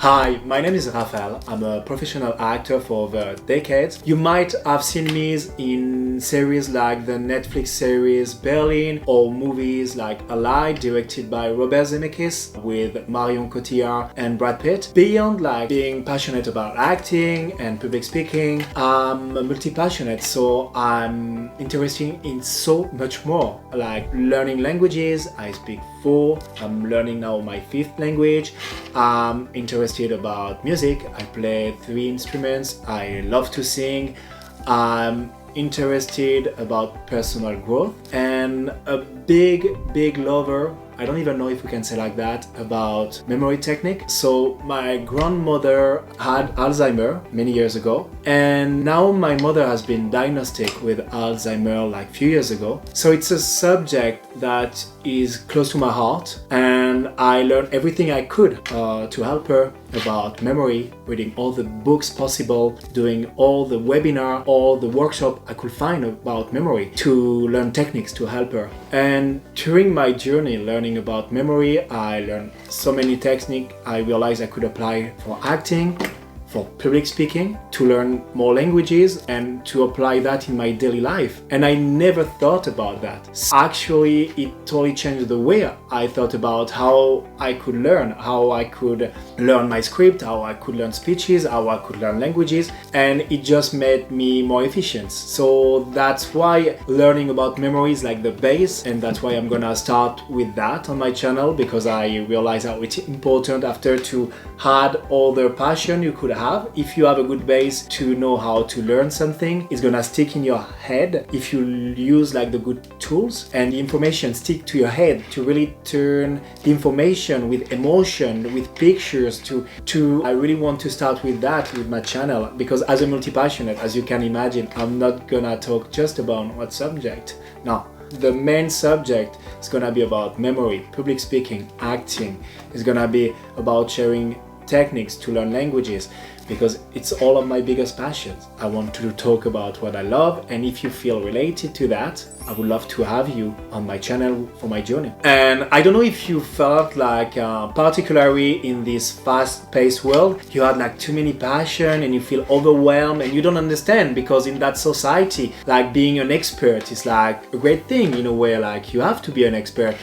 Hi, my name is Raphael. I'm a professional actor for over decades. You might have seen me in series like the Netflix series Berlin or movies like Cotillard directed by Robert Zemeckis with Marion, Cotillard and Brad Pitt. Beyond like being passionate about acting and public speaking, I'm multi-passionate, so I'm interested in so much more, like learning languages. I speak 4. I'm learning now my 5th language. I'm interested about music. I play 3 instruments. I love to sing. I'm interested about personal growth and a big lover, I don't even know if we can say like that, about memory technique. So my grandmother had Alzheimer many years ago, and now my mother has been diagnosed with Alzheimer like a few years ago. So it's a subject that is close to my heart, and I learned everything I could to help her about memory, reading all the books possible, doing all the webinar, all the workshop I could find about memory to learn techniques to help her. And during my journey learning about memory, I learned so many techniques I realized I could apply for acting, for public speaking, to learn more languages and to apply that in my daily life. And I never thought about that. Actually, it totally changed the way I thought about how I could learn, how I could learn my script, how I could learn speeches, how I could learn languages, and it just made me more efficient. So that's why learning about memory is like the base, and that's why I'm gonna start with that on my channel, because I realize how it's important after to add all the passion you could have. If you have a good base to know how to learn something, it's gonna stick in your head if you use like the good tools, and the information stick to your head to really turn the information with emotion, with pictures to I really want to start with that with my channel, because as a multi-passionate, as you can imagine, I'm not gonna talk just about one subject. No, the main subject is gonna be about memory, public speaking, acting. It's gonna be about sharing techniques to learn languages, because it's all of my biggest passions. I want to talk about what I love, and if you feel related to that, I would love to have you on my channel for my journey. And I don't know if you felt like, particularly in this fast-paced world, you had like too many passion and you feel overwhelmed and you don't understand, because in that society, like being an expert is like a great thing in a way, like you have to be an expert.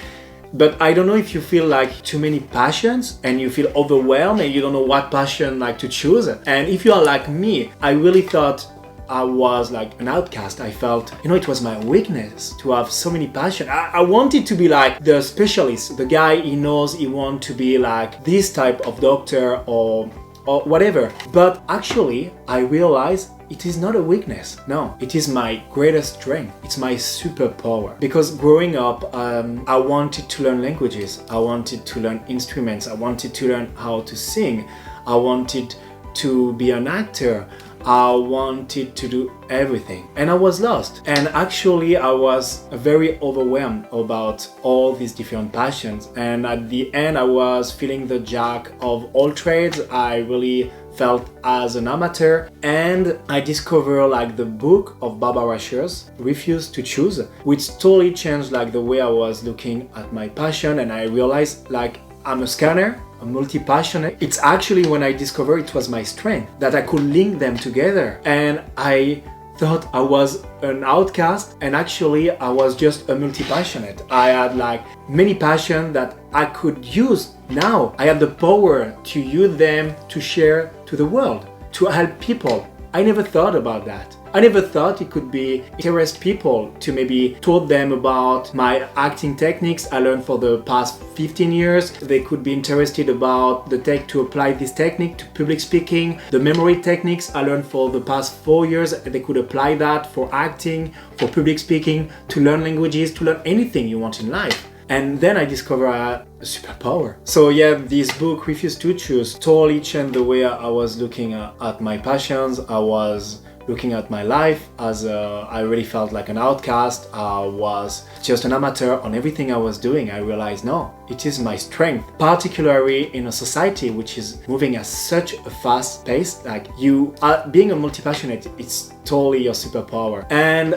But I don't know if you feel like too many passions and you feel overwhelmed and you don't know what passion like to choose. And if you are like me, I really thought I was like an outcast. I felt, it was my weakness to have so many passions. I wanted to be like the specialist, the guy he knows he wants to be like this type of doctor or whatever. But actually, I realized it is not a weakness. No, it is my greatest strength. It's my superpower. Because growing up, I wanted to learn languages. I wanted to learn instruments. I wanted to learn how to sing. I wanted to be an actor. I wanted to do everything, and I was lost. And actually I was very overwhelmed about all these different passions, and at the end I was feeling the jack of all trades. I really felt as an amateur, and I discovered like the book of Barbara Scher's Refuse to Choose, which totally changed like the way I was looking at my passion. And I realized like I'm a scanner, a multi-passionate. It's actually when I discovered it was my strength, that I could link them together. And I thought I was an outcast, and actually I was just a multi-passionate. I had like many passions that I could use now. I had the power to use them to share to the world, to help people. I never thought about that. I never thought it could be interest people to maybe taught them about my acting techniques I learned for the past 15 years. They could be interested about the tech to apply this technique to public speaking, the memory techniques I learned for the past 4 years. They could apply that for acting, for public speaking, to learn languages, to learn anything you want in life. And then I discovered a superpower. So yeah, this book, Refuse to Choose, totally changed the way I was looking at my passions. I was looking at my life as I really felt like an outcast. I was just an amateur on everything I was doing. I realized, no, it is my strength, particularly in a society which is moving at such a fast pace. Like you are being a multi-passionate, it's totally your superpower. And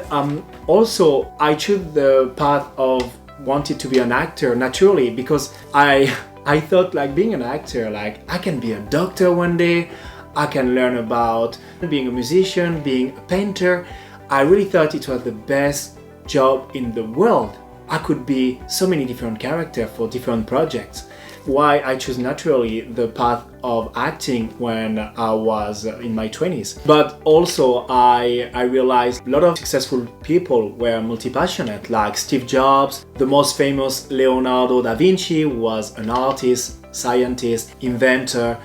also I chose the path of wanted to be an actor naturally, because I I thought like being an actor, like I can be a doctor one day, I can learn about being a musician, being a painter. I really thought it was the best job in the world. I could be so many different characters for different projects. Why I chose naturally the path of acting when I was in my 20s. But also I realized a lot of successful people were multi-passionate, like Steve Jobs, the most famous Leonardo da Vinci was an artist, scientist, inventor.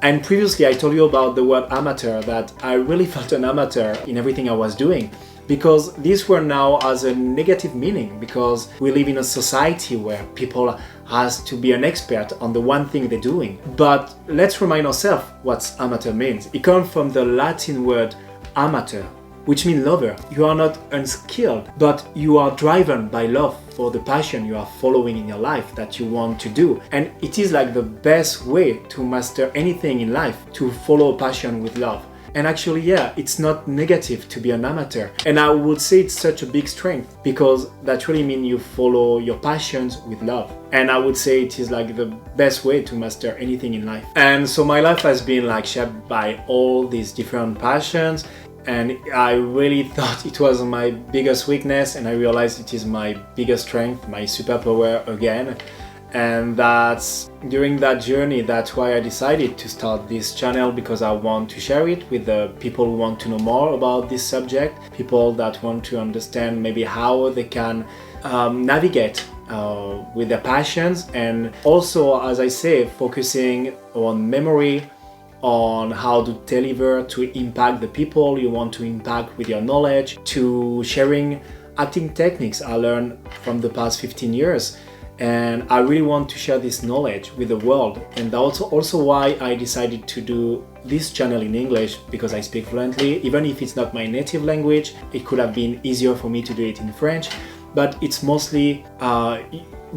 And previously I told you about the word amateur, that I really felt an amateur in everything I was doing. Because these were now as a negative meaning, because we live in a society where people has to be an expert on the one thing they're doing. But let's remind ourselves what amateur means. It comes from the Latin word amateur, which means lover. You are not unskilled, but you are driven by love for the passion you are following in your life that you want to do. And it is like the best way to master anything in life, to follow a passion with love. And actually, yeah, it's not negative to be an amateur. And I would say it's such a big strength, because that really means you follow your passions with love. And I would say it is like the best way to master anything in life. And so my life has been like shaped by all these different passions. And I really thought it was my biggest weakness, and I realized it is my biggest strength, my superpower again. And that's during that journey, that's why I decided to start this channel, because I want to share it with the people who want to know more about this subject, people that want to understand maybe how they can navigate with their passions, and also, as I say, focusing on memory, on how to deliver, to impact the people you want to impact with your knowledge, to sharing acting techniques I learned from the past 15 years. And I really want to share this knowledge with the world. And that's also why I decided to do this channel in English, because I speak fluently. Even if it's not my native language, it could have been easier for me to do it in French. But it's mostly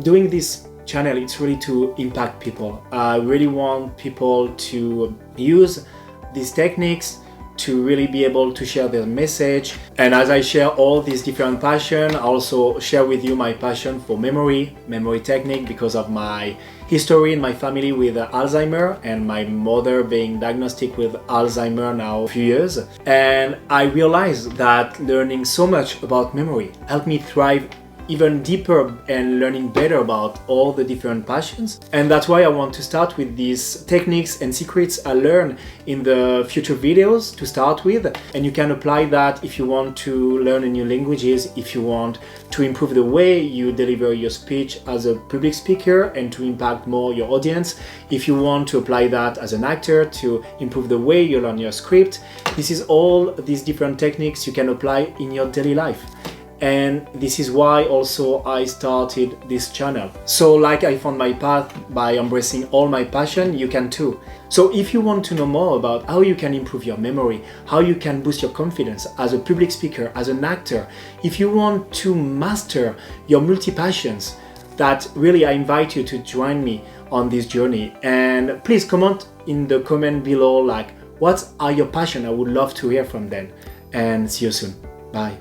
doing this channel, it's really to impact people. I really want people to use these techniques to really be able to share their message. And as I share all these different passions, I also share with you my passion for memory technique, because of my history in my family with Alzheimer, and my mother being diagnosed with Alzheimer now a few years. And I realized that learning so much about memory helped me thrive even deeper and learning better about all the different passions. And that's why I want to start with these techniques and secrets I learn in the future videos to start with. And you can apply that if you want to learn new languages, if you want to improve the way you deliver your speech as a public speaker and to impact more your audience, if you want to apply that as an actor to improve the way you learn your script. This is all these different techniques you can apply in your daily life. And this is why also I started this channel. So like I found my path by embracing all my passion, you can too. So if you want to know more about how you can improve your memory, how you can boost your confidence as a public speaker, as an actor, if you want to master your multi-passions, that really I invite you to join me on this journey. And please comment in the comment below, like what are your passions? I would love to hear from them. And see you soon. Bye.